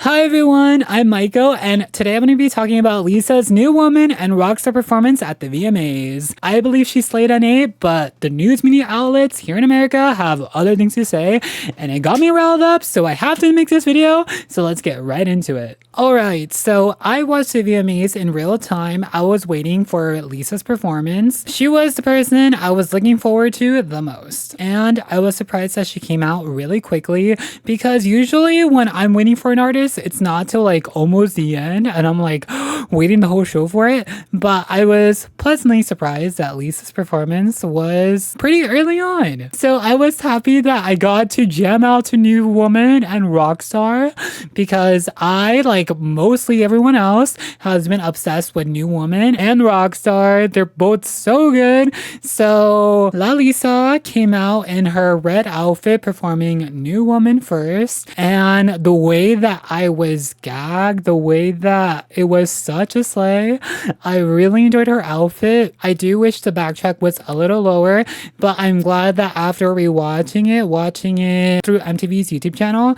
Hi everyone, I'm Michael, and today I'm going to be talking about Lisa's New Woman and Rockstar performance at the VMAs. I believe she slayed on 8, but the news media outlets here in America have other things to say, and it got me riled up, so I have to make this video, so let's get right into it. Alright, so I watched the VMAs in real time. I was waiting for Lisa's performance. She was the person I was looking forward to the most, and I was surprised that she came out really quickly, because usually when I'm waiting for an artist, it's not till like almost the end and I'm like waiting the whole show for it. But I was pleasantly surprised that Lisa's performance was pretty early on. So I was happy that I got to jam out to New Woman and Rockstar, because I, like mostly everyone else, has been obsessed with New Woman and Rockstar. They're both so good. So La Lisa came out in her red outfit performing New Woman first, and the way that I was gagged, the way that it was such a slay. I really enjoyed her outfit. I do wish the backtrack was a little lower, but I'm glad that after watching it through MTV's YouTube channel,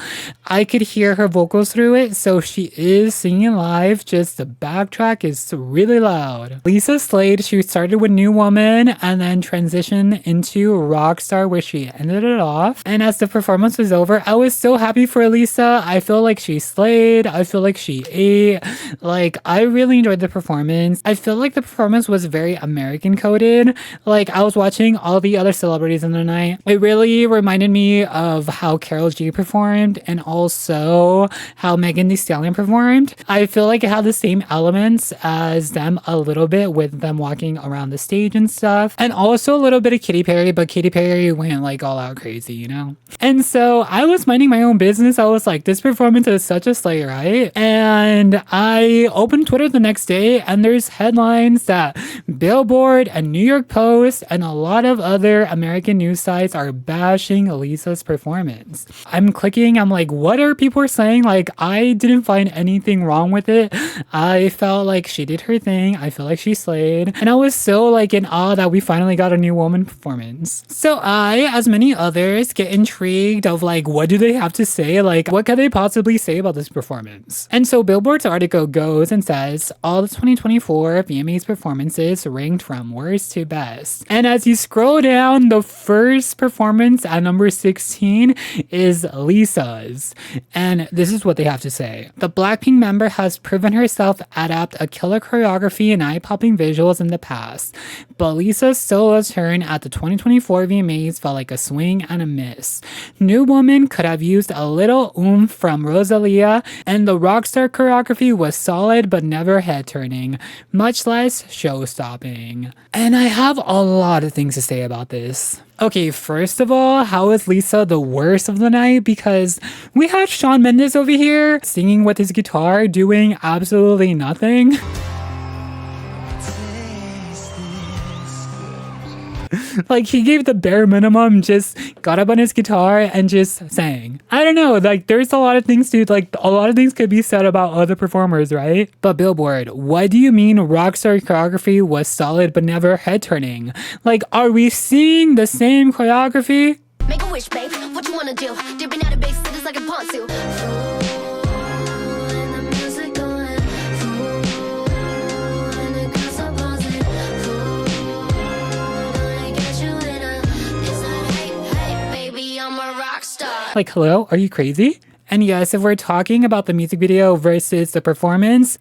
I could hear her vocals through it. So she is singing live, just the backtrack is really loud. Lisa slayed. She started with New Woman and then transitioned into Rockstar, where she ended it off. And as the performance was over, I was so happy for Lisa. I feel like she slayed. I feel like she ate. Like, I really enjoyed the performance. I feel like the performance was very American coded. Like, I was watching all the other celebrities in the night. It really reminded me of how Karol G performed and also how Megan Thee Stallion performed. I feel like it had the same elements as them a little bit, with them walking around the stage and stuff. And also a little bit of Katy Perry, but Katy Perry went like all out crazy, you know? And so I was minding my own business. I was like, this performance is such a slay, right? And I opened Twitter the next day and there's headlines that Billboard and New York Post and a lot of other American news sites are bashing Lisa's performance. I'm clicking, I'm like, what are people saying? Like, I didn't find anything wrong with it. I felt like she did her thing. I feel like she slayed. And I was so like in awe that we finally got a New Woman performance. So I, as many others, get intrigued of like, what do they have to say? Like, what could they possibly say about this performance? And so Billboard's article goes and says, all the 2024 VMAs performances ranked from worst to best. And as you scroll down, the first performance at number 16 is Lisa's. And this is what they have to say. The Blackpink member has proven herself adept at killer choreography and eye-popping visuals in the past, but Lisa's solo turn at the 2024 VMAs felt like a swing and a miss. New Woman could have used a little oomph from Rosalia, and the Rockstar choreography was solid but never head-turning, much less show-stopping. And I have a lot of things to say about this. Okay, first of all, how is Lisa the worst of the night? Because we had Shawn Mendes over here singing with his guitar, doing absolutely nothing. Like, he gave the bare minimum, just got up on his guitar and just sang. I don't know, like, there's a lot of things could be said about other performers, right? But Billboard, what do you mean Rockstar choreography was solid but never head-turning? Like, are we seeing the same choreography? Make a wish, babe. What you wanna do? Dipping out of big cities like a ponzu. Like, hello? Are you crazy? And yes, if we're talking about the music video versus the performance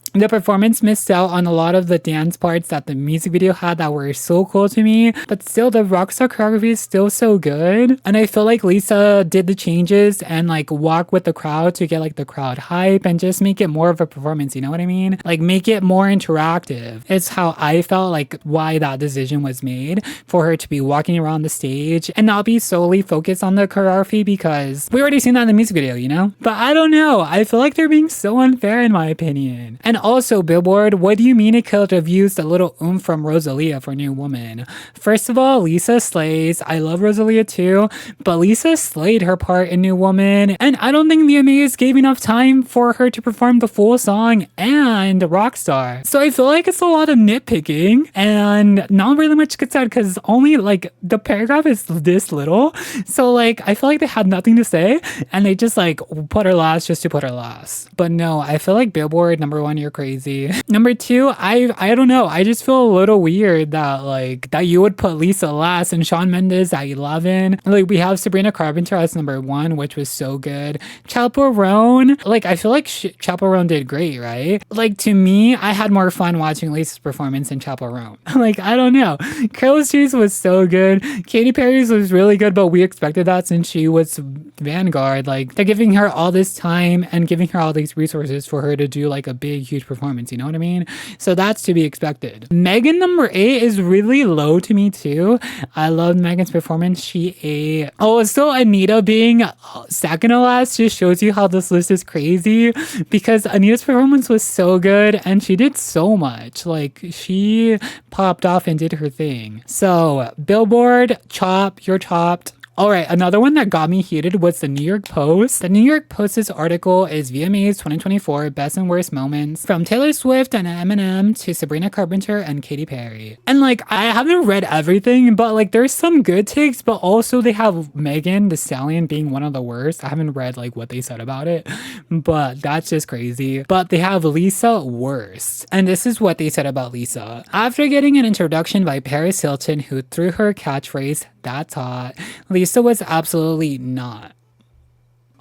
missed out on a lot of the dance parts that the music video had that were so cool to me, but still the Rockstar choreography is still so good. And I feel like Lisa did the changes and like walk with the crowd to get like the crowd hype and just make it more of a performance, you know what I mean? Like, make it more interactive. It's how I felt like why that decision was made, for her to be walking around the stage and not be solely focused on the choreography, because we already seen that in the music video, you know? But I don't know. I feel like they're being so unfair in my opinion. And also, Billboard, what do you mean it could have used a little oomph from Rosalia for New Woman? First of all, Lisa slays. I love Rosalia too, but Lisa slayed her part in New Woman. And I don't think the VMAs gave enough time for her to perform the full song and Rockstar. So I feel like it's a lot of nitpicking and not really much good said, because only like the paragraph is this little. So like, I feel like they had nothing to say and they just like put her last just to put her last. But no, I feel like Billboard number one, you're crazy. Number two, I don't know. I just feel a little weird that you would put Lisa last and Shawn Mendes at 11. Like we have Sabrina Carpenter as number one, which was so good. Chaperone, like I feel like Chaperone did great, right? Like to me, I had more fun watching Lisa's performance than Chaperone. Like I don't know. Careless Whisperers was so good. Katy Perry's was really good, but we expected that since she was Vanguard. Like they're giving her all this time and giving her all these resources for her to do like a big, huge performance. You know what I mean? So that's to be expected. Megan number 8 is really low to me too. I loved Megan's performance. So Anita being second to last just shows you how this list is crazy because Anita's performance was so good and she did so much. Like she popped off and did her thing. So Billboard, chop, you're chopped. All right, another one that got me heated was the New York Post. The New York Post's article is VMA's 2024 Best and Worst Moments from Taylor Swift and Eminem to Sabrina Carpenter and Katy Perry. And like, I haven't read everything, but like there's some good takes, but also they have Megan Thee Stallion being one of the worst. I haven't read like what they said about it, but that's just crazy. But they have Lisa worst. And this is what they said about Lisa. After getting an introduction by Paris Hilton, who threw her catchphrase, "That's hot," Lisa was absolutely not.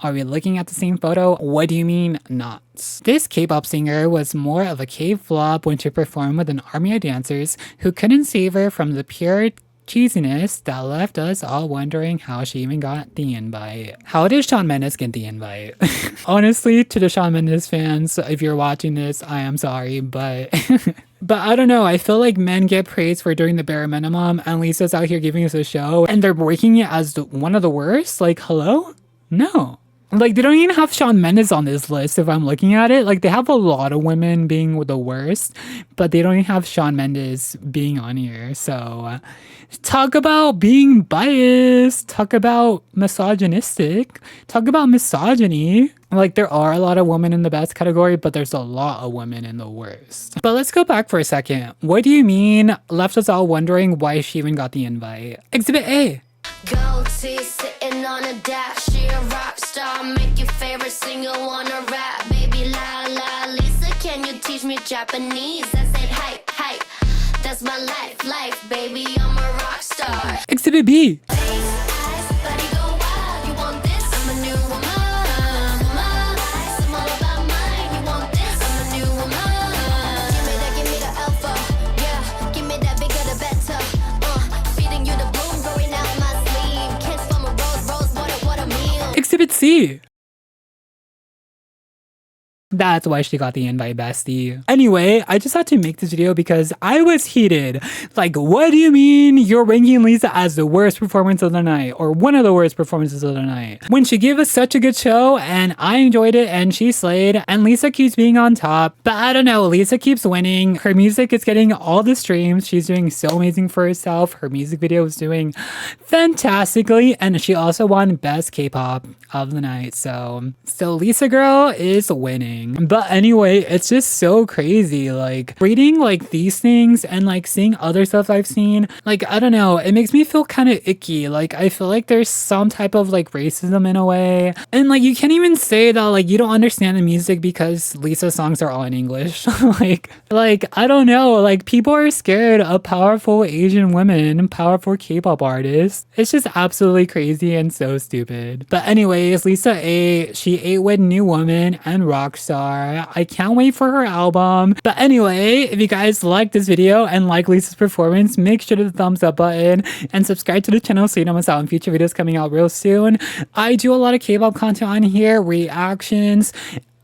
Are we looking at the same photo? What do you mean not? This K-pop singer was more of a K-flop when she performed with an army of dancers who couldn't save her from the pure cheesiness that left us all wondering how she even got the invite. How did Shawn Mendes get the invite? Honestly, to the Shawn Mendes fans, if you're watching this, I am sorry, but... But I don't know, I feel like men get praised for doing the bare minimum and Lisa's out here giving us a show and they're breaking it as one of the worst? Like, hello? No. Like, they don't even have Shawn Mendes on this list if I'm looking at it. Like, they have a lot of women being the worst, but they don't even have Shawn Mendes being on here. So, talk about being biased. Talk about misogynistic. Talk about misogyny. Like, there are a lot of women in the best category, but there's a lot of women in the worst. But let's go back for a second. What do you mean left us all wondering why she even got the invite? Exhibit A. Gold teeth sitting on a dash. She a rock star. Make your favorite singer wanna rap. Baby la la Lisa, can you teach me Japanese? I said hi, hi. That's my life, baby. I'm a rock star. Exhibit B. Exhibit C. That's why she got the invite, bestie. Anyway, I just had to make this video because I was heated. Like, what do you mean you're ranking Lisa as the worst performance of the night or one of the worst performances of the night? When she gave us such a good show and I enjoyed it and she slayed and Lisa keeps being on top. But I don't know, Lisa keeps winning. Her music is getting all the streams. She's doing so amazing for herself. Her music video is doing fantastically. And she also won Best K-pop of the night. So Lisa girl is winning. But anyway, it's just so crazy. Like reading like these things and like seeing other stuff I've seen, like I don't know, it makes me feel kind of icky. Like I feel like there's some type of like racism in a way. And like you can't even say that like you don't understand the music because Lisa's songs are all in English. like I don't know, like people are scared of powerful Asian women, powerful K-pop artists. It's just absolutely crazy and so stupid. But anyways, Lisa A, she ate with New Woman and Rockstar. I can't wait for her album. But anyway, if you guys like this video and like Lisa's performance, make sure to hit the thumbs up button and subscribe to the channel so you don't miss out on future videos coming out real soon. I do a lot of K-pop content on here, reactions,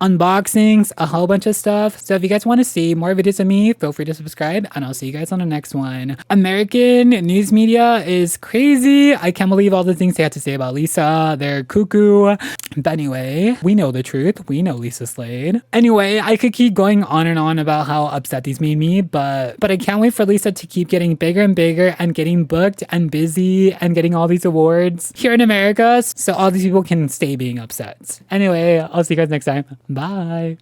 unboxings, a whole bunch of stuff. So if you guys want to see more videos of me, feel free to subscribe and I'll see you guys on the next one. American news media is crazy. I can't believe all the things they have to say about Lisa. They're cuckoo. But anyway, we know the truth. We know Lisa slayed. Anyway, I could keep going on and on about how upset these made me, but I can't wait for Lisa to keep getting bigger and bigger and getting booked and busy and getting all these awards here in America so all these people can stay being upset. Anyway, I'll see you guys next time. Bye.